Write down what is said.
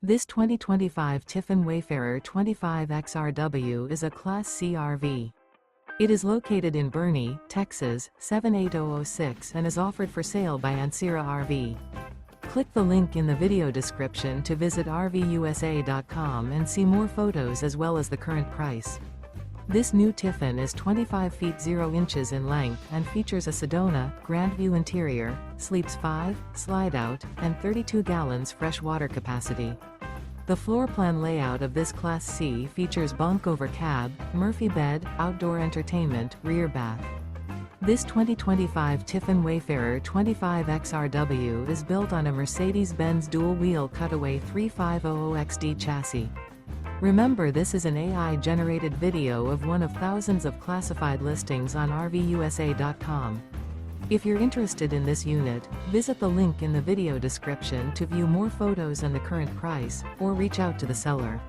This 2025 Tiffin Wayfarer 25XRW is a Class C RV. It is located in Boerne, Texas, 78006 and is offered for sale by Ancira RV. Click the link in the video description to visit RVUSA.com and see more photos as well as the current price. This new Tiffin is 25 feet 0 inches in length and features a Sedona, Grandview interior, sleeps 5, Slideout, and 32 gallons fresh water capacity. The floor plan layout of this Class C features bunk over cab, Murphy bed, outdoor entertainment, rear bath. This 2025 Tiffin Wayfarer 25XRW is built on a Mercedes-Benz Dual Wheel Cutaway 3500XD chassis. Remember, this is an AI-generated video of one of thousands of classified listings on RVUSA.com. If you're interested in this unit, visit the link in the video description to view more photos and the current price, or reach out to the seller.